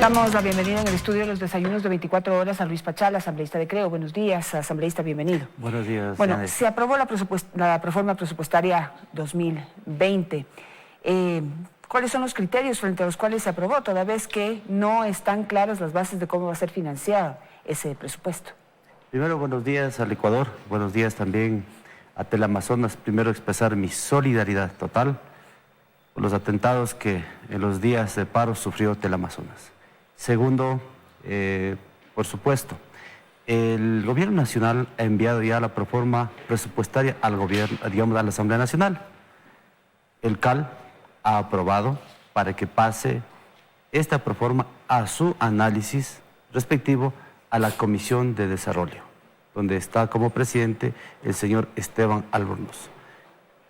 Damos la bienvenida en el estudio de los desayunos de 24 horas a Luis Pachal, asambleísta de Creo. Buenos días, asambleísta, bienvenido. Buenos días. Bueno, Janet. se aprobó la reforma presupuestaria 2020. ¿Cuáles son los criterios frente a los cuales se aprobó, toda vez que no están claras las bases de cómo va a ser financiado ese presupuesto? Primero, buenos días al Ecuador, buenos días también a Teleamazonas. Primero, expresar mi solidaridad total por los atentados que en los días de paro sufrió Teleamazonas. Segundo, por supuesto, el Gobierno Nacional ha enviado ya la proforma presupuestaria al gobierno, digamos, a la Asamblea Nacional. El CAL ha aprobado para que pase esta proforma a su análisis respectivo a la Comisión de Desarrollo, donde está como presidente el señor Esteban Albornoz.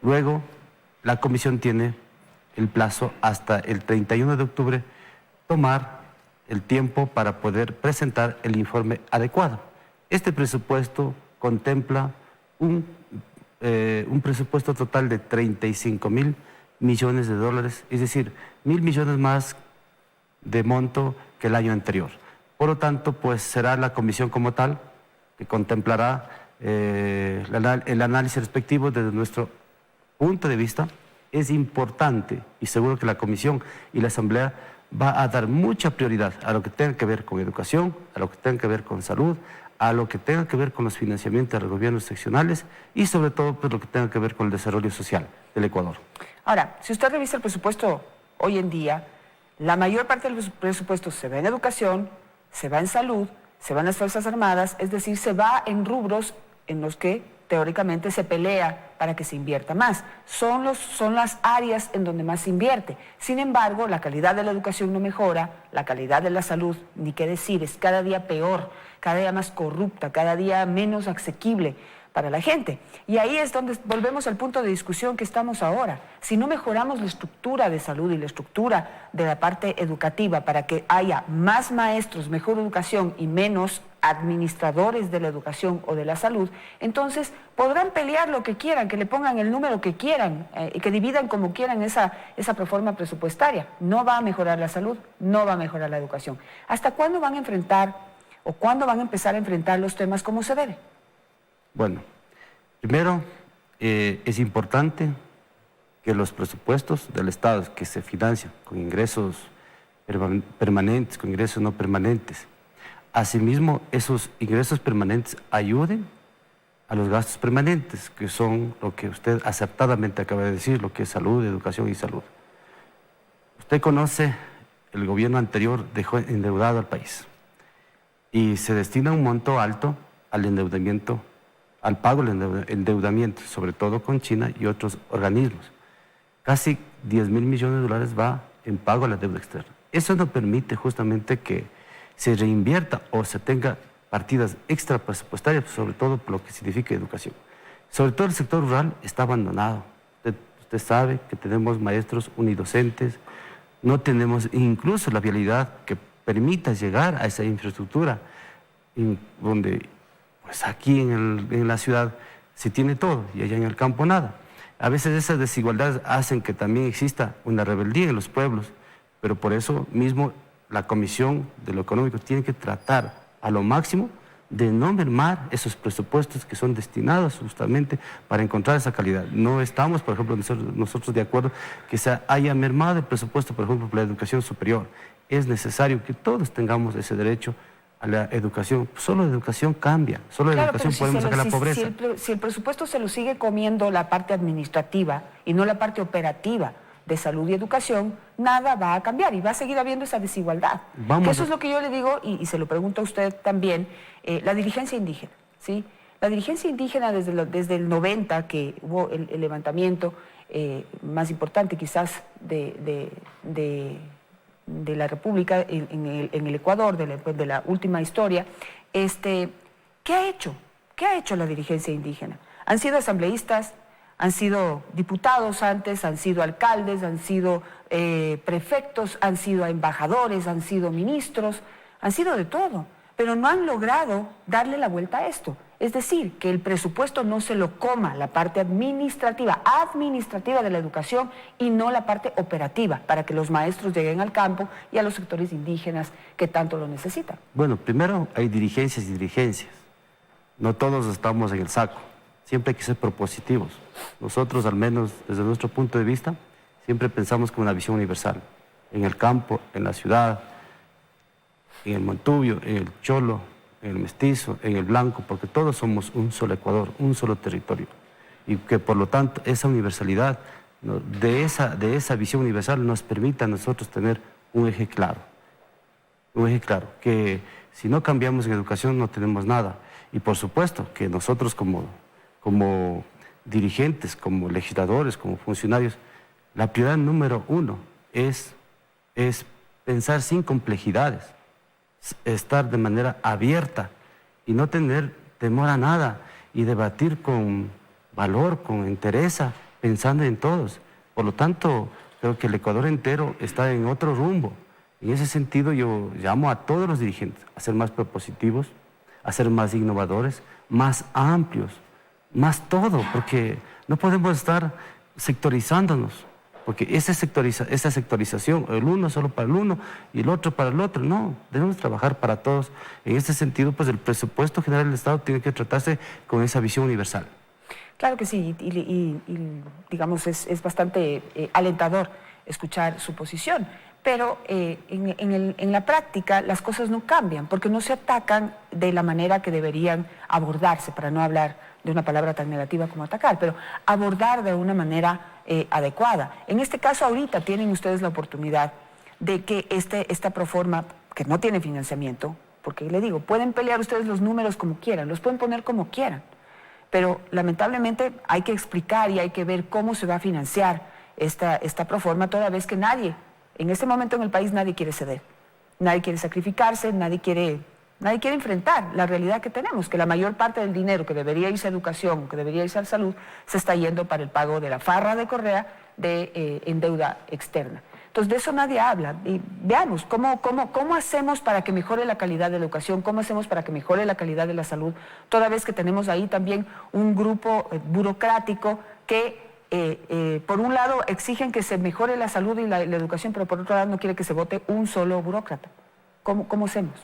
Luego, la comisión tiene el plazo hasta el 31 de octubre tomar el tiempo para poder presentar el informe adecuado. Este presupuesto contempla un presupuesto total de 35.000 millones de dólares, es decir, 1.000 millones más de monto que el año anterior. Por lo tanto, pues será la comisión como tal que contemplará el análisis respectivo desde nuestro punto de vista. Es importante y seguro que la comisión y la asamblea va a dar mucha prioridad a lo que tenga que ver con educación, a lo que tenga que ver con salud, a lo que tenga que ver con los financiamientos de los gobiernos seccionales y sobre todo pues, lo que tenga que ver con el desarrollo social del Ecuador. Ahora, si usted revisa el presupuesto hoy en día, la mayor parte del presupuesto se va en educación, se va en salud, se va en las Fuerzas Armadas, es decir, se va en rubros en los que teóricamente se pelea para que se invierta más. Son las áreas en donde más se invierte. Sin embargo, la calidad de la educación no mejora, la calidad de la salud, ni qué decir, es cada día peor, cada día más corrupta, cada día menos asequible para la gente. Y ahí es donde volvemos al punto de discusión que estamos ahora. Si no mejoramos la estructura de salud y la estructura de la parte educativa para que haya más maestros, mejor educación y menos administradores de la educación o de la salud, entonces podrán pelear lo que quieran, que le pongan el número que quieran y que dividan como quieran esa proforma presupuestaria. No va a mejorar la salud, no va a mejorar la educación. ¿Hasta cuándo van a enfrentar o cuándo van a empezar a enfrentar los temas como se debe? Bueno, primero es importante que los presupuestos del Estado que se financian con ingresos permanentes, con ingresos no permanentes, asimismo esos ingresos permanentes ayuden a los gastos permanentes, que son lo que usted acertadamente acaba de decir, lo que es salud, educación y salud. Usted conoce, el gobierno anterior dejó endeudado al país y se destina un monto alto al endeudamiento, al pago del endeudamiento, sobre todo con China y otros organismos. Casi 10.000 millones de dólares va en pago a la deuda externa. Eso no permite justamente que se reinvierta o se tenga partidas extra presupuestarias, sobre todo por lo que significa educación. Sobre todo el sector rural está abandonado. Usted sabe que tenemos maestros unidocentes, no tenemos incluso la vialidad que permita llegar a esa infraestructura, donde pues aquí en la ciudad se tiene todo y allá en el campo nada. A veces esas desigualdades hacen que también exista una rebeldía en los pueblos, pero por eso mismo la Comisión de lo Económico tiene que tratar a lo máximo de no mermar esos presupuestos que son destinados justamente para encontrar esa calidad. No estamos, por ejemplo, nosotros de acuerdo que se haya mermado el presupuesto, por ejemplo, para la educación superior. Es necesario que todos tengamos ese derecho a la educación. Solo la educación cambia, solo la educación podemos sacar la pobreza. Si el presupuesto se lo sigue comiendo la parte administrativa y no la parte operativa de salud y educación, nada va a cambiar y va a seguir habiendo esa desigualdad. Eso es lo que yo le digo y se lo pregunto a usted también, la dirigencia indígena, ¿sí? La dirigencia indígena desde el 90, que hubo el levantamiento más importante quizás de la República en el Ecuador, de la última historia, ¿qué ha hecho? ¿Qué ha hecho la dirigencia indígena? Han sido asambleístas, han sido diputados antes, han sido alcaldes, han sido prefectos, han sido embajadores, han sido ministros, han sido de todo, pero no han logrado darle la vuelta a esto. Es decir, que el presupuesto no se lo coma la parte administrativa de la educación y no la parte operativa, para que los maestros lleguen al campo y a los sectores indígenas que tanto lo necesitan. Bueno, primero hay dirigencias y dirigencias. No todos estamos en el saco. Siempre hay que ser propositivos. Nosotros, al menos desde nuestro punto de vista, siempre pensamos con una visión universal. En el campo, en la ciudad, en el Montubio, en el Cholo, en el Mestizo, en el Blanco, porque todos somos un solo Ecuador, un solo territorio. Y que por lo tanto esa universalidad, ¿no?, de esa visión universal nos permite a nosotros tener un eje claro. Un eje claro, que si no cambiamos en educación no tenemos nada. Y por supuesto que nosotros como dirigentes, como legisladores, como funcionarios, la prioridad número uno es pensar sin complejidades, estar de manera abierta y no tener temor a nada y debatir con valor, con entereza, pensando en todos. Por lo tanto, creo que el Ecuador entero está en otro rumbo. En ese sentido, yo llamo a todos los dirigentes a ser más propositivos, a ser más innovadores, más amplios, más todo, porque no podemos estar sectorizándonos, porque esa sectorización, el uno solo para el uno y el otro para el otro, no, debemos trabajar para todos. En ese sentido, pues el presupuesto general del Estado tiene que tratarse con esa visión universal. Claro que sí, y digamos, es bastante alentador escuchar su posición, pero en la práctica las cosas no cambian, porque no se atacan de la manera que deberían abordarse, para no hablar de una palabra tan negativa como atacar, pero abordar de una manera adecuada. En este caso, ahorita tienen ustedes la oportunidad de que esta proforma, que no tiene financiamiento, porque le digo, pueden pelear ustedes los números como quieran, los pueden poner como quieran, pero lamentablemente hay que explicar y hay que ver cómo se va a financiar esta proforma, toda vez que nadie, en este momento en el país nadie quiere ceder, nadie quiere sacrificarse, nadie quiere enfrentar la realidad que tenemos, que la mayor parte del dinero que debería irse a educación, que debería irse a salud, se está yendo para el pago de la farra de Correa en deuda externa. Entonces, de eso nadie habla. Y veamos, ¿cómo hacemos para que mejore la calidad de la educación? ¿Cómo hacemos para que mejore la calidad de la salud? Toda vez que tenemos ahí también un grupo burocrático que, por un lado, exigen que se mejore la salud y la educación, pero por otro lado no quiere que se vote un solo burócrata. ¿Cómo hacemos?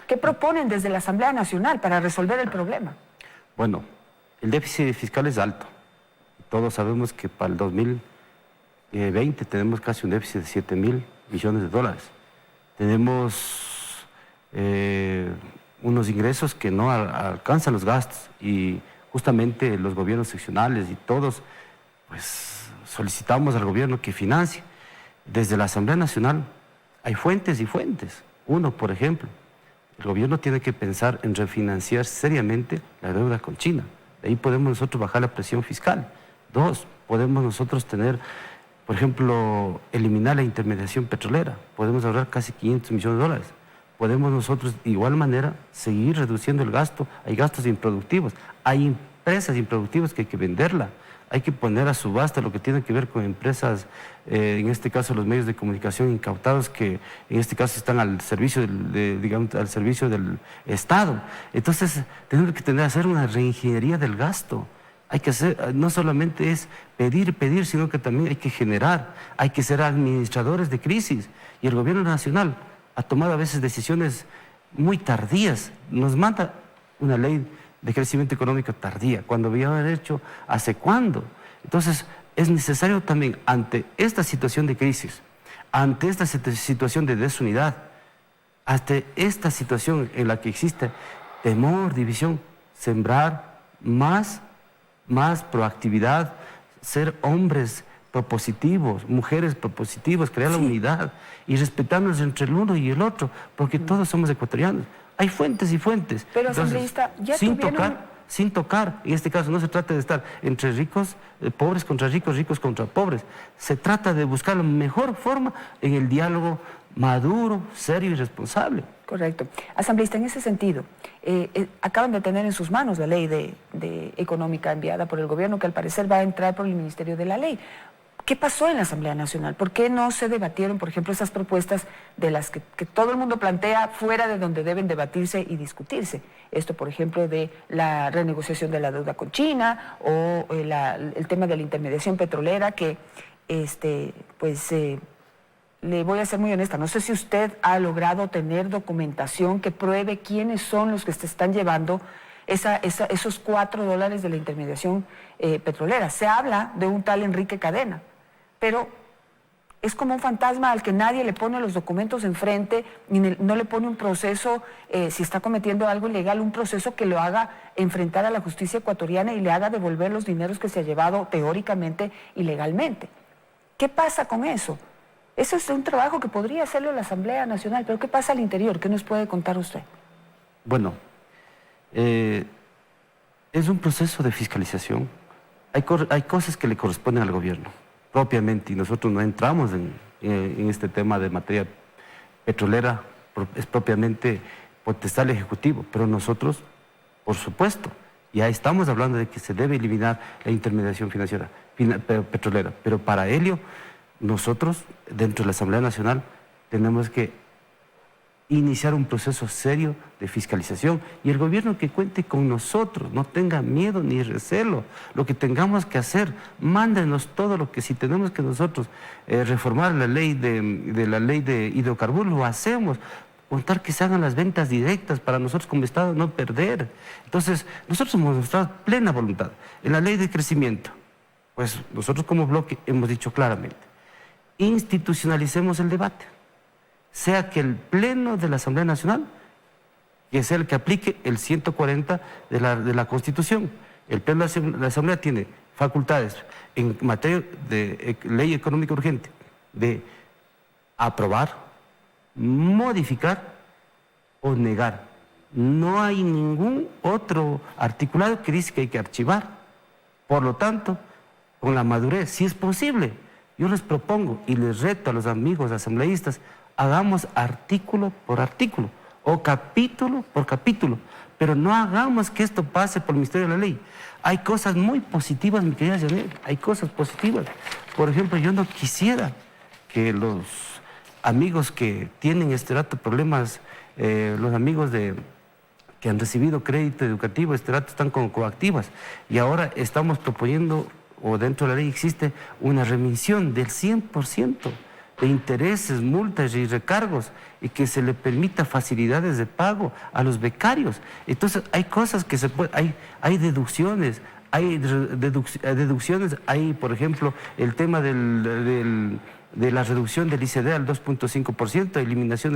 ¿Qué proponen desde la Asamblea Nacional para resolver el problema? Bueno, el déficit fiscal es alto. Todos sabemos que para el 2020 tenemos casi un déficit de 7.000 billones de dólares. Tenemos unos ingresos que no alcanzan los gastos y justamente los gobiernos seccionales y todos pues solicitamos al gobierno que financie. Desde la Asamblea Nacional hay fuentes y fuentes. Uno, por ejemplo, el gobierno tiene que pensar en refinanciar seriamente la deuda con China. De ahí podemos nosotros bajar la presión fiscal. Dos, podemos nosotros tener, por ejemplo, eliminar la intermediación petrolera. Podemos ahorrar casi 500 millones de dólares. Podemos nosotros, de igual manera, seguir reduciendo el gasto. Hay gastos improductivos. Hay empresas improductivas que hay que venderla. Hay que poner a subasta lo que tiene que ver con empresas, en este caso los medios de comunicación incautados, que en este caso están al servicio al servicio del Estado. Entonces, tenemos que hacer una reingeniería del gasto. Hay que hacer, no solamente es pedir, sino que también hay que generar, hay que ser administradores de crisis. Y el gobierno nacional ha tomado a veces decisiones muy tardías. Nos manda una ley de crecimiento económico tardía, cuando había haber hecho hace cuándo. Entonces, es necesario también, ante esta situación de crisis, ante esta situación de desunidad, ante esta situación en la que existe temor, división, sembrar más proactividad, ser hombres propositivos, mujeres propositivos, crear la unidad y respetarnos entre el uno y el otro, porque todos somos ecuatorianos. Hay fuentes y fuentes. Pero, asambleísta, ya sin tocar, en este caso no se trata de estar entre ricos, pobres contra ricos, ricos contra pobres. Se trata de buscar la mejor forma en el diálogo maduro, serio y responsable. Correcto. Asambleísta, en ese sentido, acaban de tener en sus manos la ley de económica enviada por el gobierno, que al parecer va a entrar por el Ministerio de la Ley. ¿Qué pasó en la Asamblea Nacional? ¿Por qué no se debatieron, por ejemplo, esas propuestas de las que todo el mundo plantea fuera de donde deben debatirse y discutirse? Esto, por ejemplo, de la renegociación de la deuda con China o el tema de la intermediación petrolera que, le voy a ser muy honesta, no sé si usted ha logrado tener documentación que pruebe quiénes son los que se están llevando esos $4 de la intermediación petrolera. Se habla de un tal Enrique Cadena, pero es como un fantasma al que nadie le pone los documentos enfrente, ni no le pone un proceso, si está cometiendo algo ilegal, un proceso que lo haga enfrentar a la justicia ecuatoriana y le haga devolver los dineros que se ha llevado teóricamente ilegalmente. ¿Qué pasa con eso? Eso es un trabajo que podría hacerlo la Asamblea Nacional, pero ¿qué pasa al interior? ¿Qué nos puede contar usted? Bueno, es un proceso de fiscalización. Hay cosas que le corresponden al gobierno, propiamente, y nosotros no entramos en este tema de materia petrolera, es propiamente potestad del Ejecutivo, pero nosotros, por supuesto, ya estamos hablando de que se debe eliminar la intermediación financiera, petrolera, pero para ello, nosotros, dentro de la Asamblea Nacional, tenemos que iniciar un proceso serio de fiscalización y el gobierno que cuente con nosotros, no tenga miedo ni recelo. Lo que tengamos que hacer, mándenos todo lo que si tenemos que nosotros reformar la ley de hidrocarburos, lo hacemos. Contar que se hagan las ventas directas para nosotros como Estado no perder. Entonces, nosotros hemos mostrado plena voluntad. En la ley de crecimiento, pues nosotros como bloque hemos dicho claramente, institucionalicemos el debate. Sea que el Pleno de la Asamblea Nacional, que sea el que aplique el 140 de la Constitución. El Pleno de la Asamblea tiene facultades en materia de ley económica urgente, de aprobar, modificar o negar. No hay ningún otro articulado que dice que hay que archivar. Por lo tanto, con la madurez, si es posible, yo les propongo y les reto a los amigos asambleístas, hagamos artículo por artículo o capítulo por capítulo, pero no hagamos que esto pase por el Ministerio de la Ley. Hay cosas muy positivas, mi querida Janet, hay cosas positivas. Por ejemplo, yo no quisiera que los amigos que tienen este rato problemas, los amigos que han recibido crédito educativo, este rato están con coactivas y ahora estamos proponiendo, o dentro de la ley existe una remisión del 100% de intereses, multas y recargos y que se le permita facilidades de pago a los becarios. Entonces hay cosas que se pueden, hay deducciones, hay por ejemplo el tema de la reducción del ICD al 2.5%, eliminación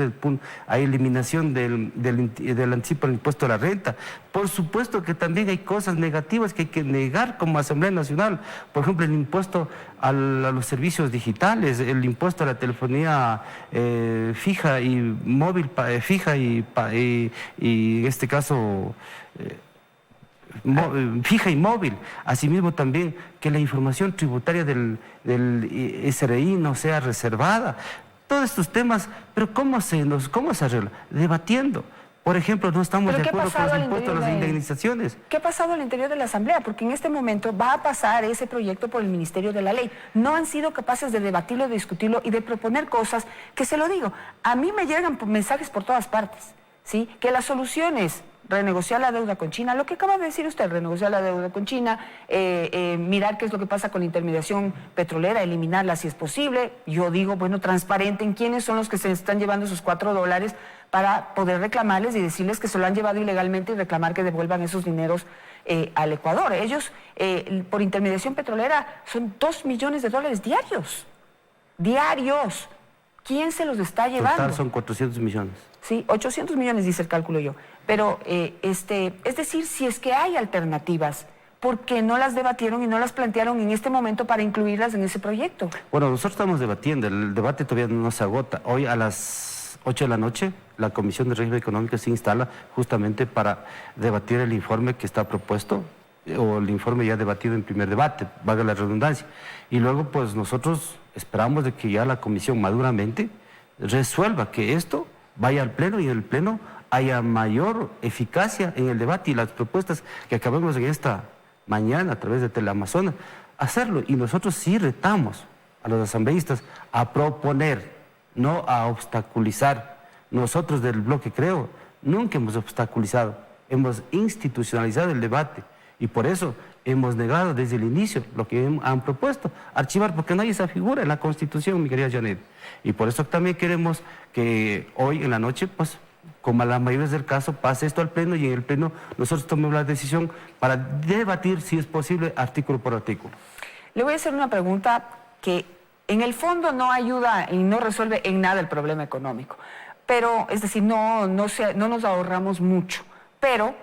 del anticipo del impuesto a la renta. Por supuesto que también hay cosas negativas que hay que negar como Asamblea Nacional. Por ejemplo, el impuesto a los servicios digitales, el impuesto a la telefonía fija y móvil, y en este caso... fija y móvil, asimismo también que la información tributaria del SRI no sea reservada. Todos estos temas, pero ¿cómo se arregla? Debatiendo. Por ejemplo, no estamos de acuerdo con los impuestos a las indemnizaciones. ¿Qué ha pasado al interior de la Asamblea? Porque en este momento va a pasar ese proyecto por el Ministerio de la Ley. No han sido capaces de debatirlo, de discutirlo y de proponer cosas que, se lo digo, a mí me llegan mensajes por todas partes, ¿sí? Que las soluciones... renegociar la deuda con China, lo que acaba de decir usted, renegociar la deuda con China, mirar qué es lo que pasa con la intermediación petrolera, eliminarla si es posible. Yo digo, bueno, transparenten quiénes son los que se están llevando esos $4 para poder reclamarles y decirles que se lo han llevado ilegalmente y reclamar que devuelvan esos dineros al Ecuador. Ellos, por intermediación petrolera, son $2 millones diarios. Diarios. ¿Quién se los está llevando? Total son 400 millones. Sí, 800 millones dice el cálculo yo. Pero, es decir, si es que hay alternativas, ¿por qué no las debatieron y no las plantearon en este momento para incluirlas en ese proyecto? Bueno, nosotros estamos debatiendo, el debate todavía no se agota. Hoy a las 8 de la noche la Comisión de Régimen Económico se instala justamente para debatir el informe que está propuesto, o el informe ya debatido en primer debate, valga la redundancia. Y luego pues nosotros esperamos de que ya la Comisión maduramente resuelva que esto vaya al Pleno y en el Pleno haya mayor eficacia en el debate y las propuestas que acabamos en esta mañana a través de Teleamazonas, hacerlo. Y nosotros sí retamos a los asambleístas a proponer, no a obstaculizar. Nosotros del bloque Creo nunca hemos obstaculizado, hemos institucionalizado el debate y por eso hemos negado desde el inicio lo que han propuesto, archivar, porque no hay esa figura en la Constitución, mi querida Janet. Y por eso también queremos que hoy en la noche, pues, como a la mayoría del caso, pase esto al Pleno y en el Pleno nosotros tomemos la decisión para debatir, si es posible, artículo por artículo. Le voy a hacer una pregunta que en el fondo no ayuda y no resuelve en nada el problema económico. Pero, es decir, no nos ahorramos mucho. Pero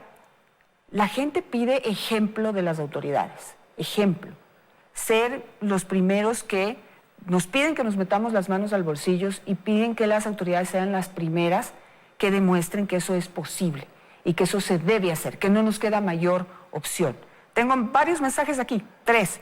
la gente pide ejemplo de las autoridades. Ejemplo. Ser los primeros que nos piden que nos metamos las manos al bolsillo y piden que las autoridades sean las primeras que demuestren que eso es posible y que eso se debe hacer, que no nos queda mayor opción. Tengo varios mensajes aquí, tres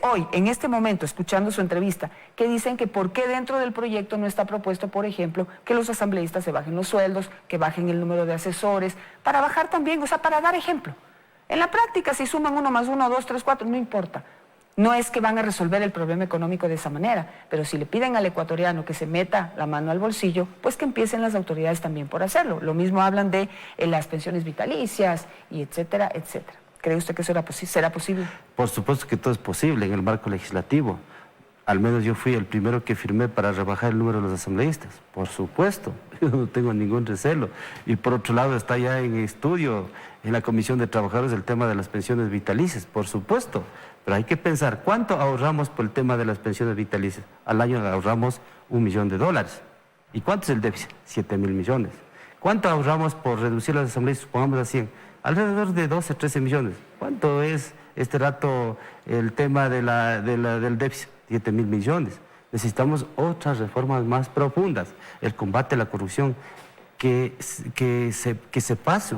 hoy, en este momento, escuchando su entrevista, que dicen que por qué dentro del proyecto no está propuesto, por ejemplo, que los asambleístas se bajen los sueldos, que bajen el número de asesores, para bajar también, o sea, para dar ejemplo. En la práctica, si suman 1 más 1, 2, 3, 4, no importa. No es que van a resolver el problema económico de esa manera, pero si le piden al ecuatoriano que se meta la mano al bolsillo, pues que empiecen las autoridades también por hacerlo. Lo mismo hablan de las pensiones vitalicias y etcétera, etcétera. ¿Cree usted que eso será posible? Por supuesto que todo es posible en el marco legislativo. Al menos yo fui el primero que firmé para rebajar el número de los asambleístas. Por supuesto, yo no tengo ningún recelo. Y por otro lado está ya en estudio en la Comisión de Trabajadores el tema de las pensiones vitalicias, por supuesto. Pero hay que pensar, ¿cuánto ahorramos por el tema de las pensiones vitalicias? Al año ahorramos $1 millón. ¿Y cuánto es el déficit? 7.000 millones. ¿Cuánto ahorramos por reducir las asambleístas? Pongamos a 100. Alrededor de 12, 13 millones. ¿Cuánto es este rato el tema del déficit? 7.000 millones. Necesitamos otras reformas más profundas. El combate a la corrupción, que se pase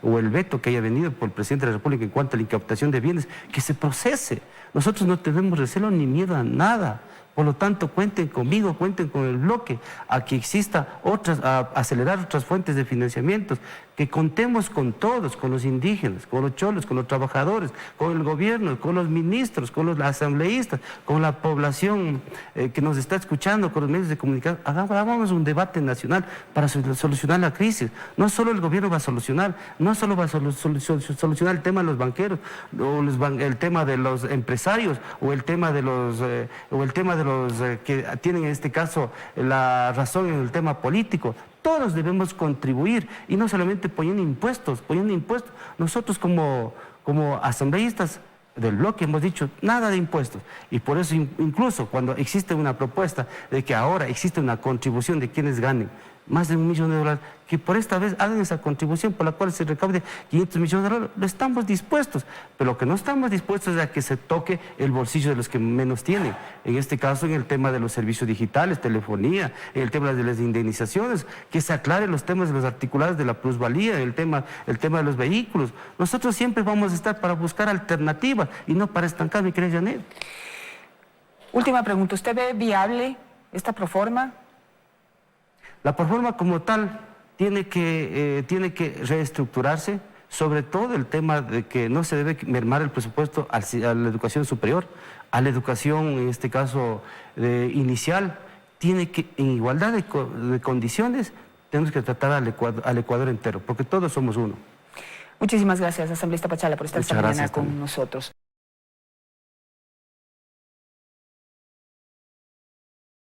o el veto que haya venido por el presidente de la República en cuanto a la incautación de bienes, que se procese. Nosotros no tenemos recelo ni miedo a nada. Por lo tanto, cuenten conmigo, cuenten con el bloque, a que exista a acelerar otras fuentes de financiamientos, que contemos con todos, con los indígenas, con los cholos, con los trabajadores, con el gobierno, con los ministros, con los asambleístas, con la población que nos está escuchando, con los medios de comunicación. Hagamos un debate nacional para solucionar la crisis. No solo el gobierno va a solucionar, no solo va a solucionar el tema de los banqueros, o el tema de los empresarios, o el tema de los que tienen en este caso la razón en el tema político. Todos debemos contribuir y no solamente poniendo impuestos. Nosotros como asambleístas del bloque hemos dicho nada de impuestos y por eso incluso cuando existe una propuesta de que ahora existe una contribución de quienes ganen más de $1 millón, que por esta vez hagan esa contribución por la cual se recaude $500 millones, lo estamos dispuestos, pero lo que no estamos dispuestos es a que se toque el bolsillo de los que menos tienen, en este caso en el tema de los servicios digitales, telefonía, en el tema de las indemnizaciones, que se aclaren los temas de los articulados de la plusvalía, el tema de los vehículos. Nosotros siempre vamos a estar para buscar alternativas y no para estancar, mi querida Janet. Última pregunta, ¿usted ve viable esta proforma? La proforma como tal tiene que reestructurarse, sobre todo el tema de que no se debe mermar el presupuesto a la educación superior, a la educación, en este caso inicial. Tiene que, en igualdad de condiciones, tenemos que tratar al Ecuador entero, porque todos somos uno. Muchísimas gracias, asambleísta Pachala, por estar esta mañana con nosotros.